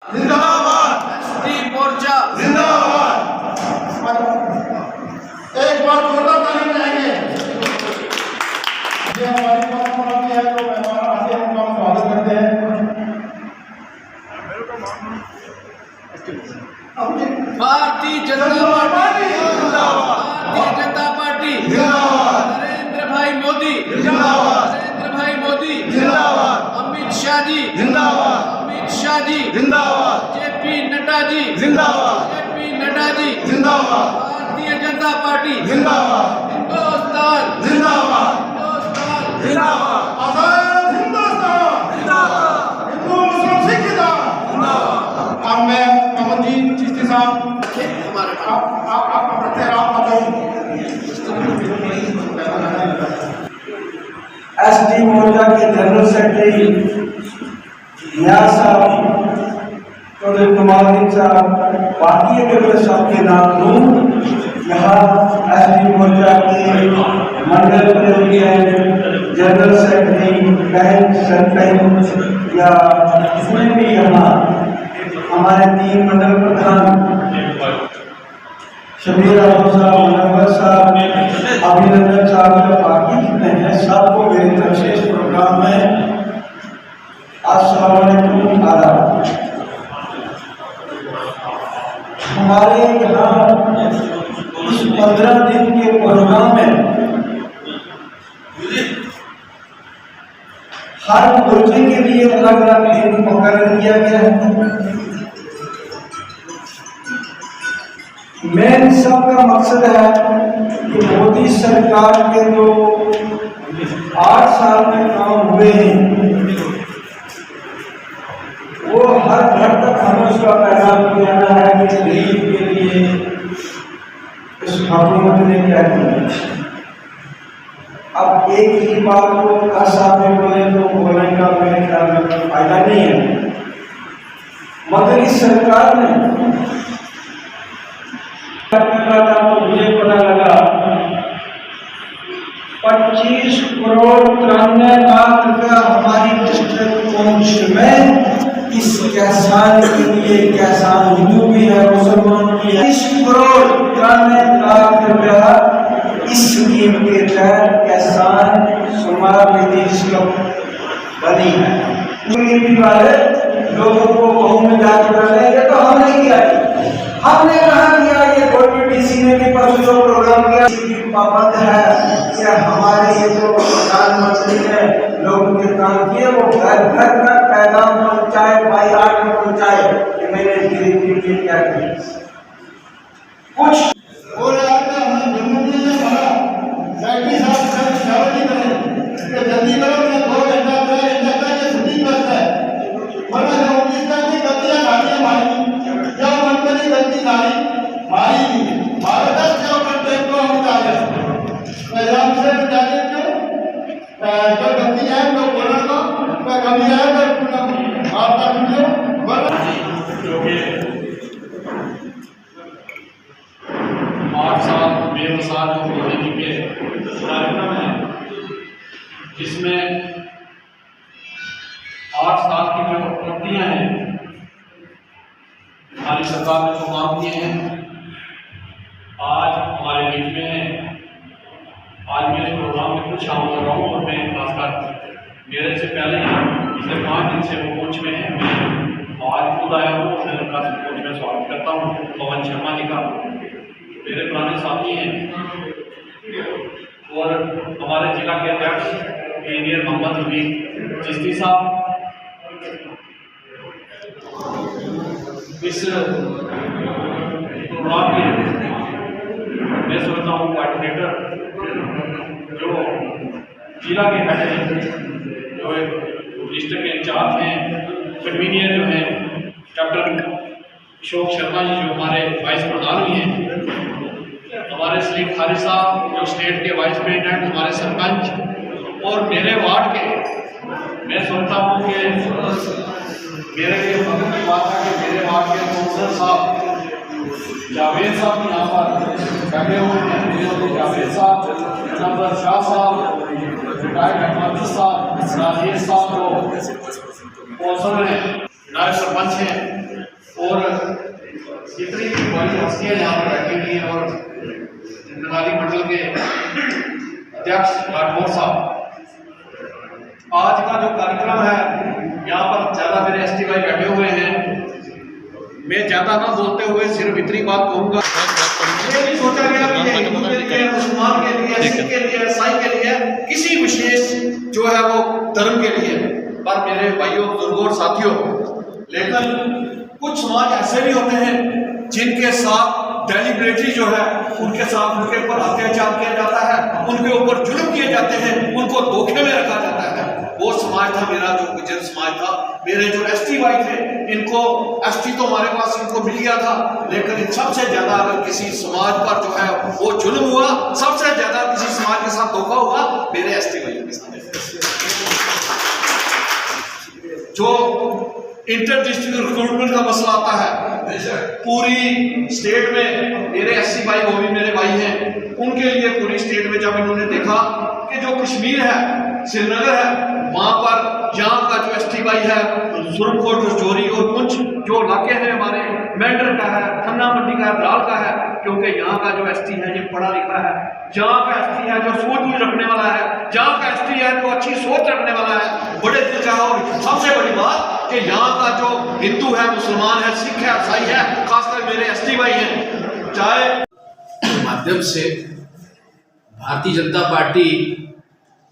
जिंदाबाद। एसटी मोर्चा जिंदाबाद। एक बार जोरदार ताली बजाएंगे। ये हमारी परंपरा की है, तो मेहमान आते हैं उनका हम स्वागत करते हैं। भारतीय जनता पार्टी जिंदाबाद। भारतीय जनता पार्टी जिंदाबाद। नरेंद्र भाई मोदी जिंदाबाद। नरेंद्र भाई मोदी जिंदाबाद। अमित शाह जी जिंदाबाद। अमित शाह जी जिंदाबाद। जेपी नड्डा जी जिंदाबाद। जेपी नड्डा जी जिंदाबाद। भारतीय जनता पार्टी जिंदाबाद। हिंदुस्तान जिंदाबाद। हिंदुस्तान जिंदाबाद। आजाद हिंदुस्तान जिंदाबाद। हिंदू मुस्लिम सिख जिंदाबाद। अब मैं अमनजीत चिश्ती साहब हमारे आप पढ़ते हैं, आप बताओ। एसटी मोर्चा के जनरल सेक्रेटरी नियाज साहब, चौधरी कुमारदीन साहब, बाकी अगर सबके नाम लूँ, यहाँ एसटी मोर्चा के मंडल प्रेसिडेंट, जनरल सेक्रेटरी, बैंक सरपंच या जितने भी यहाँ हमारे 3 मंडल प्रधान शबीर अहमद साहब, मुनव्वर साहब, अभिनंदन साहब या बाकी जितने हैं, सबको मेरी तरफ से इस प्रोग्राम में अस्सलाम वालेकुम, आदाब। हमारे यहाँ इस 15 दिन के प्रोग्राम में हर मोर्चे के लिए अलग अलग दिन मुकर्रर किया गया है। मेन सबका मकसद है कि मोदी सरकार के जो 8 साल में काम हुए हैं, वो हर घर तक हमें उसका पैगाम पहुंचाना है कि गरीब के लिए इस हुकूमत ने क्या किया। अब एक ही बात को 10 आदमी बोले तो बोलने का मेरे ख्याल में फायदा नहीं है, मगर इस सरकार ने तो मुझे पता लगा 25 करोड़ 93 लाख रुपया हमारी डिस्ट्रिक्ट पहुंच में इस किसान के लिए, किसान हिंदू भी है मुसलमान भी है, 20 करोड़ 93 लाख रुपया इस स्कीम के तहत किसान सम्मान निधि स्कीम बनी है। वाले लोगों को गाँव में जाकर ये तो हमने किया, हमने कहा किया, ये गवर्नमेंट डीसी ने भी परसों प्रोग्राम किया, पाबंद है कि हमारे ये जो प्रधानमंत्री ने लोगों के काम किए वो घर घर तक पैगाम पहुंचाए, भाई आठ में पहुंचाए कि मैंने गरीब के लिए क्या किया। कुछ और आपने हमें जम्मू में कहा सेक्रेटरी साहब जल्दी करें, जल्दी करो, मैं 2 घंटा 3 घंटा तक ये छुट्टी करता है, वरना जो 19 तक की गलतियां खाती मारी या मंत्री गलती खाई मारी भारत 10 के ऊपर टेप को हम डाले पैजाम से डाले क्यों जो गलती है तो बोलने को कमी है तो आपका वीडियो वरना जो कि 8 साल बेमिसाल जो मोदी के कार्यक्रम है, जिसमें 8 साल की जो उपलब्धियां हैं हमारी सरकार ने जो काम किए हैं आज हमारे बीच में है। आज मैं इस प्रोग्राम में कुछ शामिल हो रहा हूँ और मैं खासकर मेरे से पहले पिछले 5 दिन से वो कोच में है, आज खुद आया हूँ और मैं उनका कोच में स्वागत करता हूँ। पवन शर्मा जी का मेरे पुराने साथी हैं और हमारे जिला के अध्यक्ष इंजीनियर मोहम्मद हमीद चिश्ती साहब, इस प्रोग्राम के मैं सोचता हूँ कोऑर्डिनेटर जो जिला के हेड हैं, जो डिस्ट्रिक्ट के इंचार्ज हैं, कन्वीनियर जो हैं कैप्टन अशोक शर्मा जी जो हमारे वाइस प्रधान भी हैं, हमारे सलीम खारी साहब जो स्टेट के वाइस प्रेसिडेंट, हमारे सरपंच और मेरे वार्ड के, मैं सोचता हूँ कि मेरे लिए फख्र की बात है कि मेरे वार्ड के काउंसलर साहब जावेद साहब यहाँ पर बैठे हुए हैं, जावेद साहब, नजर शाह साहब, रिटायर्ड अहमद साहब, राजेश साहब को काउंसलर हैं, नायब सरपंच हैं जितनी भी बड़ी हस्तियां यहाँ पर बैठी हुई हैं और नगाली मंडल के अध्यक्ष राठौर साहब, आज का जो कार्यक्रम है यहाँ पर ज़्यादा मेरे एसटी भाई बैठे हुए हैं, मैं ज़्यादा ना बोलते हुए सिर्फ इतनी बात कहूँगा। ये नहीं सोचा गया कि ये हिंदू के लिए, मुसलमान के लिए, सिख के लिए, ईसाई के लिए, किसी विशेष जो है वो धर्म के लिए, पर मेरे भाइयों, बुजुर्गों और साथियों, लेकिन कुछ समाज ऐसे भी होते हैं जिनके साथ डेलिबरेटली जो है उनके साथ उनके ऊपर अत्याचार किया जाता है, उनके ऊपर जुल्म किए जाते हैं, उनको धोखे में रखा जाता है। वो समाज था मेरा, जो गुर्जर समाज था। मेरे जो एसटी भाई थे, इनको एसटी तो हमारे पास इनको मिल गया था, लेकिन सबसे ज्यादा अगर किसी समाज पर जो है वो जुल्म हुआ, सबसे ज्यादा किसी समाज के साथ धोखा हुआ, मेरे एसटी भाइयों के साथ। जो इंटर डिस्ट्रिक्ट रिक्रूटमेंट का मसला आता है, पूरी स्टेट में मेरे एससी भाई, वो भी मेरे भाई हैं, उनके लिए पूरी स्टेट में जब इन्होंने देखा कि जो कश्मीर है, श्रीनगर है, वहां पर यहाँ का जो एसटी भाई है, सुरनकोट, रजौरी और पुंछ जो इलाके हैं हमारे, मेंढर का है, खन्ना मंडी का है, द्राल का है, क्योंकि यहाँ का जो एसटी है ये पढ़ा लिखा है, जहाँ का एसटी है जो सूझबूझ रखने वाला है, जहाँ का एसटी है जो अच्छी सोच रखने वाला है, बड़े दिल का। और सबसे बड़ी बात कि यहाँ का जो हिंदू है, मुसलमान है, सिख है, ईसाई है, खासकर मेरे एसटी भाई हैं, चाहे माध्यम से भारतीय जनता पार्टी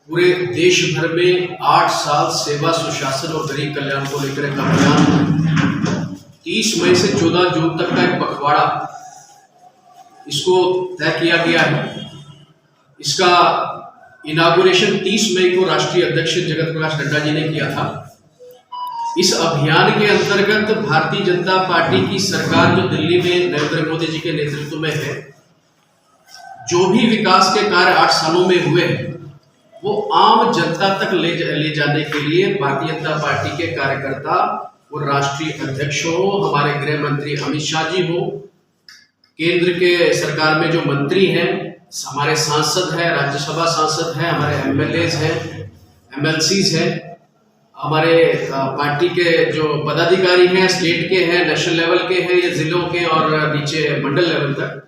पूरे देश भर में 8 साल सेवा, सुशासन और गरीब कल्याण को लेकर एक अभियान 30 मई से 14 जून तक का एक पखवाड़ा इसको तय किया गया है। इसका इनागुरेशन 30 मई को राष्ट्रीय अध्यक्ष जगत प्रकाश नड्डा जी ने किया था। इस अभियान के अंतर्गत भारतीय जनता पार्टी की सरकार जो दिल्ली में नरेंद्र मोदी जी के नेतृत्व में है, जो भी विकास के कार्य 8 सालों में हुए हैं वो आम जनता तक ले जाने के लिए भारतीय जनता पार्टी के कार्यकर्ता और राष्ट्रीय अध्यक्ष हो, हमारे गृह मंत्री अमित शाह जी हो, केंद्र के सरकार में जो मंत्री हैं, हमारे सांसद हैं, राज्यसभा सांसद हैं, हमारे एमएलएज हैं, एमएलसीज हैं, हमारे पार्टी के जो पदाधिकारी हैं, स्टेट के हैं, नेशनल लेवल के हैं, ये जिलों के और नीचे मंडल लेवल तक,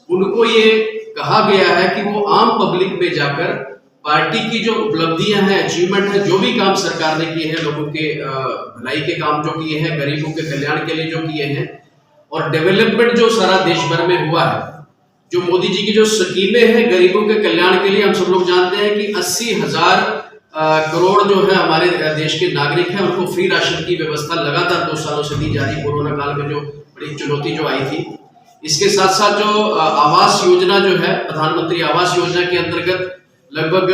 उनको ये कहा गया है कि वो आम पब्लिक में जाकर पार्टी की जो उपलब्धियां हैं, अचीवमेंट है, जो भी काम सरकार ने किए हैं, लोगों के भलाई के काम जो किए हैं, गरीबों के कल्याण के लिए जो किए हैं, और डेवलपमेंट जो सारा देश भर में हुआ है, जो मोदी जी की जो स्कीमें हैं गरीबों के कल्याण के लिए, हम सब लोग जानते हैं कि 80,000 करोड़ जो है हमारे देश के नागरिक हैं, उनको फ्री राशन की व्यवस्था लगातार 2 सालों से दी जा रही। कोरोना काल में जो बड़ी चुनौती जो आई थी, इसके साथ साथ जो आवास योजना जो है, प्रधानमंत्री आवास योजना के अंतर्गत लगभग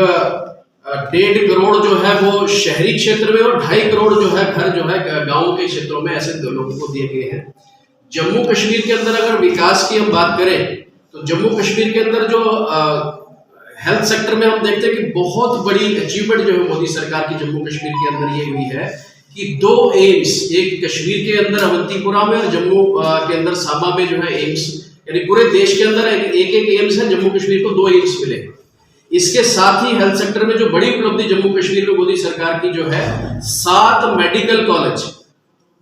1.5 करोड़ जो है वो शहरी क्षेत्र में और 2.5 करोड़ जो है घर जो है गाँव के क्षेत्रों में ऐसे लोगों को दिए गए हैं। जम्मू कश्मीर के अंदर अगर विकास की हम बात करें तो जम्मू कश्मीर के अंदर जो हेल्थ सेक्टर में हम देखते हैं कि बहुत बड़ी अचीवमेंट जो है मोदी सरकार की जम्मू कश्मीर के अंदर ये हुई है कि 2 एम्स, एक कश्मीर के अंदर अवंतीपुरा में और जम्मू के अंदर सामा में जो है एम्स, यानी पूरे देश के अंदर एक एम्स है, जम्मू कश्मीर को 2 एम्स मिले। इसके साथ ही हेल्थ सेक्टर में जो बड़ी उपलब्धि जम्मू कश्मीर में मोदी सरकार की जो है 7 मेडिकल कॉलेज।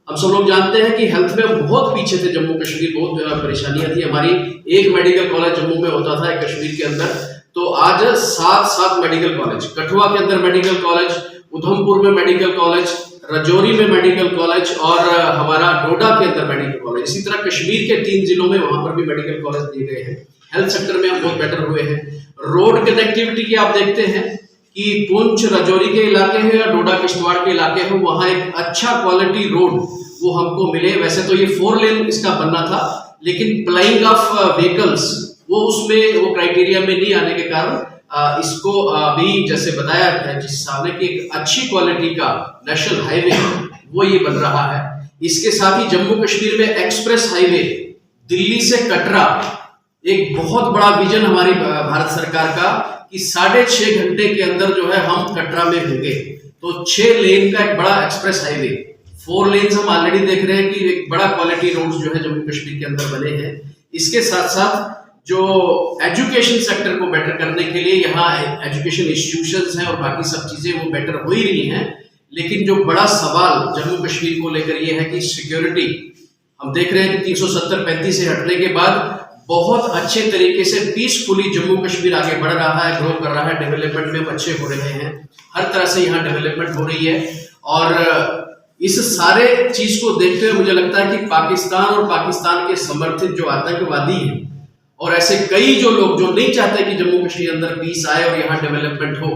हम सब लोग जानते हैं कि हेल्थ में बहुत पीछे थे जम्मू कश्मीर, बहुत परेशानियां थी हमारी। एक मेडिकल कॉलेज जम्मू में होता था कश्मीर के अंदर, तो आज 7 मेडिकल कॉलेज, कठुआ के अंदर मेडिकल कॉलेज, उधमपुर में मेडिकल कॉलेज, रजौरी में मेडिकल कॉलेज और हमारा डोडा के अंदर मेडिकल कॉलेज। इसी तरह कश्मीर के 3 जिलों में वहां पर भी मेडिकल कॉलेज दिए गए हैं। हेल्थ सेक्टर में हम बहुत बेटर हुए हैं। रोड कनेक्टिविटी की आप देखते हैं कि पुंछ रजौरी के इलाके हैं या डोडा किश्तवाड़ के इलाके हैं, वहां एक अच्छा क्वालिटी रोड वो हमको मिले। वैसे तो ये 4 लेन इसका बनना था, लेकिन प्लाइंग ऑफ व्हीकल्स वो उसमें वो क्राइटेरिया में नहीं आने के कारण इसको अभी जैसे बताया जिस हिसाब ने कि एक अच्छी क्वालिटी का नेशनल हाईवे वो ये बन रहा है। इसके साथ ही जम्मू कश्मीर में एक्सप्रेस हाईवे दिल्ली से कटरा, एक बहुत बड़ा विजन हमारी भारत सरकार का कि 6.5 घंटे के अंदर जो है हम कटरा में होंगे। तो 6 लेन का एक बड़ा एक्सप्रेस हाईवे, 4 लेन्स हम ऑलरेडी देख रहे हैं कि एक बड़ा क्वालिटी रोड जो है जम्मू कश्मीर के अंदर बने हैं। इसके साथ साथ जो एजुकेशन सेक्टर को बेटर करने के लिए यहाँ एजुकेशन इंस्टीट्यूशंस हैं और बाकी सब चीजें वो बेटर हो ही रही हैं, लेकिन जो बड़ा सवाल जम्मू कश्मीर को लेकर ये है कि सिक्योरिटी, हम देख रहे हैं कि 370-35 से हटने के बाद बहुत अच्छे तरीके से पीसफुली जम्मू कश्मीर आगे बढ़ रहा है, ग्रो कर रहा है, डेवलपमेंट में अच्छे हो रहे हैं, हर तरह से यहाँ डेवलपमेंट हो रही है। और इस सारे चीज को देखते हुए मुझे लगता है कि पाकिस्तान और पाकिस्तान के समर्थित जो आतंकवादी हैं और ऐसे कई जो लोग जो नहीं चाहते कि जम्मू कश्मीर अंदर पीस आए और यहाँ डेवलपमेंट हो,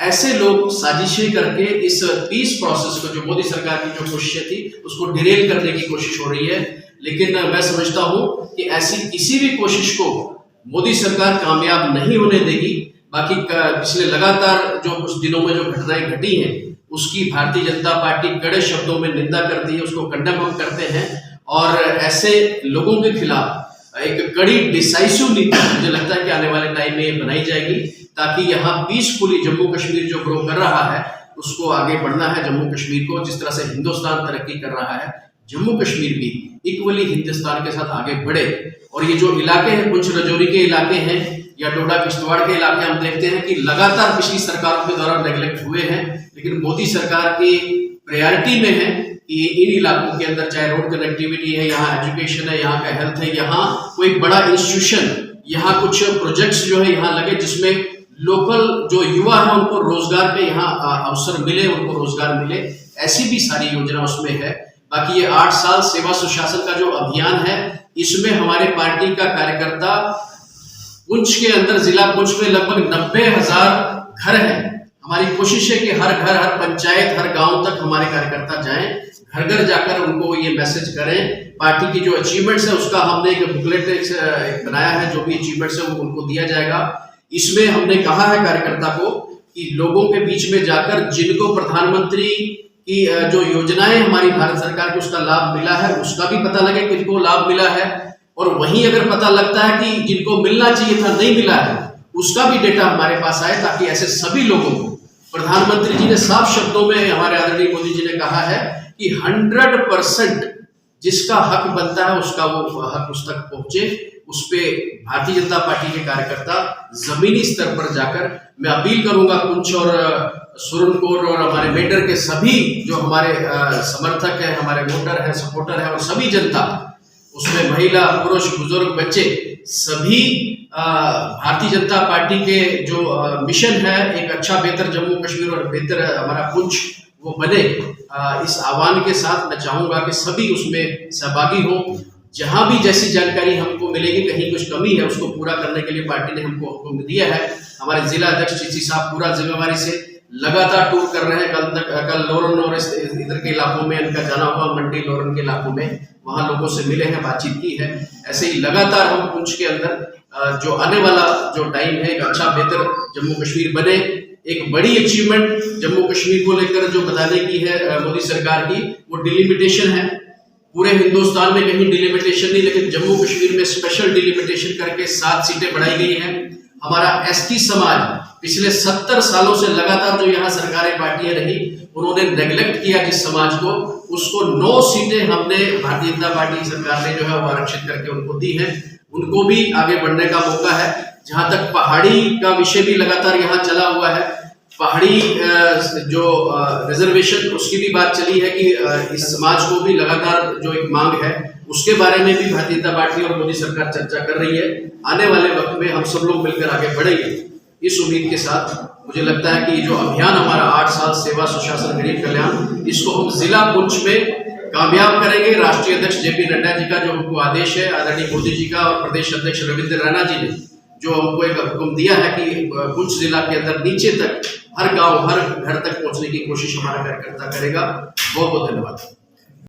ऐसे लोग साजिशें करके इस पीस प्रोसेस को, जो मोदी सरकार की जो कोशिशें थी, उसको डिरेल करने की कोशिश हो रही है। लेकिन मैं समझता हूं कि ऐसी किसी भी कोशिश को मोदी सरकार कामयाब नहीं होने देगी। बाकी पिछले लगातार जो कुछ दिनों में जो घटनाएं घटी हैं उसकी भारतीय जनता पार्टी कड़े शब्दों में निंदा करती है, उसको कंडेम हम करते हैं और ऐसे लोगों के खिलाफ एक कड़ी डिसाइसिव नीति मुझे लगता है कि आने वाले टाइम में बनाई जाएगी, ताकि यहाँ पीसफुली जम्मू कश्मीर जो ग्रो कर रहा है उसको आगे बढ़ना है। जम्मू कश्मीर को जिस तरह से हिंदुस्तान तरक्की कर रहा है, जम्मू कश्मीर भी इक्वली हिंदुस्तान के साथ आगे बढ़े। और ये जो इलाके हैं, पुंछ राजौरी के इलाके हैं या डोडा किश्तवाड़ के इलाके, हम देखते हैं कि लगातार पिछली सरकारों के दौरान नेग्लेक्ट हुए हैं, लेकिन मोदी सरकार की प्रायोरिटी में है कि इन इलाकों के अंदर चाहे रोड कनेक्टिविटी है, यहाँ एजुकेशन है, यहाँ का हेल्थ है, यहाँ कोई बड़ा इंस्टीट्यूशन, यहाँ कुछ प्रोजेक्ट्स जो है यहाँ लगे जिसमें लोकल जो युवा है उनको रोजगार के यहाँ अवसर मिले, उनको रोजगार मिले, ऐसी भी सारी योजना उसमें है। बाकी ये 8 साल सेवा सुशासन का जो अभियान है, इसमें हमारे पार्टी का कार्यकर्ता पुंछ के अंदर, जिला पुंछ में लगभग 90,000 घर हैं। हमारी कोशिश है कि हर घर, हर पंचायत, हर गांव तक हमारे कार्यकर्ता जाएं, घर घर जाकर उनको ये मैसेज करें। पार्टी की जो अचीवमेंट्स है उसका हमने एक बुकलेट बनाया है, जो भी अचीवमेंट्स है वो उनको दिया जाएगा। इसमें हमने कहा है कार्यकर्ता को कि लोगों के बीच में जाकर जिनको प्रधानमंत्री की जो योजनाएं हमारी भारत सरकार को उसका लाभ मिला है उसका भी पता लगे किनको लाभ मिला है, और वहीं अगर पता लगता है कि जिनको मिलना चाहिए था नहीं मिला है उसका भी डेटा हमारे पास आए, ताकि ऐसे सभी लोगों को, प्रधानमंत्री जी ने साफ शब्दों में, हमारे आदरणीय मोदी जी ने कहा है कि 100% जिसका हक बनता है उसका वो हक उस तक पहुंचे। उस पे भारतीय जनता पार्टी के कार्यकर्ता जमीनी स्तर पर जाकर, मैं अपील करूंगा पुंछ और सुरनकोर और हमारे मेडर के सभी जो हमारे समर्थक हैं, हमारे वोटर हैं, सपोर्टर हैं और सभी जनता, उसमें महिला, पुरुष, बुजुर्ग, बच्चे, सभी भारतीय जनता पार्टी के जो मिशन है एक अच्छा बेहतर जम्मू कश्मीर और बेहतर हमारा पुंछ वो बने, इस आह्वान के साथ मैं चाहूंगा कि सभी उसमें सहभागी हों। जहां भी जैसी जानकारी हमको मिलेगी, कहीं कुछ कमी है, उसको पूरा करने के लिए पार्टी ने हमको हुक्म दिया है। हमारे जिला अध्यक्ष चिची साहब पूरा जिम्मेवारी से लगातार टूर कर रहे हैं। कल लोरन और इधर के इलाकों में इनका जाना हुआ, मंडी लोरन के इलाकों में, वहां लोगों से मिले हैं, बातचीत की है। ऐसे ही लगातार हम पुंछ के अंदर जो आने वाला जो टाइम है, एक अच्छा बेहतर जम्मू कश्मीर बने। एक बड़ी अचीवमेंट जम्मू कश्मीर को लेकर जो बताने की है मोदी सरकार की, वो डिलिमिटेशन है। पूरे हिंदुस्तान में कहीं डिलिमिटेशन नहीं, लेकिन जम्मू कश्मीर में स्पेशल डिलिमिटेशन करके 7 सीटें बढ़ाई गई हैं। हमारा एसटी समाज पिछले 70 सालों से लगातार जो यहाँ सरकारें पार्टियां रही, उन्होंने नेग्लेक्ट किया जिस समाज को, उसको 9 सीटें हमने भारतीय जनता पार्टी सरकार ने जो है वो आरक्षित करके उनको दी है। उनको भी आगे बढ़ने का मौका है। जहां तक पहाड़ी का विषय भी लगातार यहाँ चला हुआ है, पहाड़ी जो रिजर्वेशन उसकी भी बात चली है कि इस समाज को भी लगातार जो एक मांग है उसके बारे में भी भारतीय जनता पार्टी और मोदी सरकार चर्चा कर रही है। आने वाले वक्त में हम सब लोग मिलकर आगे बढ़ेंगे इस उम्मीद के साथ। मुझे लगता है कि जो अभियान हमारा 8 साल सेवा सुशासन गरीब कल्याण, इसको हम जिला पुंछ में कामयाब करेंगे। राष्ट्रीय अध्यक्ष जेपी नड्डा जी का जो हमको आदेश है, आदरणीय मोदी जी का और प्रदेश अध्यक्ष रविंद्र रैना जी ने जो हमको एक हुक्म दिया है कि पुंछ जिला के अंदर नीचे तक, हर गांव, हर घर तक पहुंचने की कोशिश हमारा कार्यकर्ता करेगा। बहुत बहुत धन्यवाद।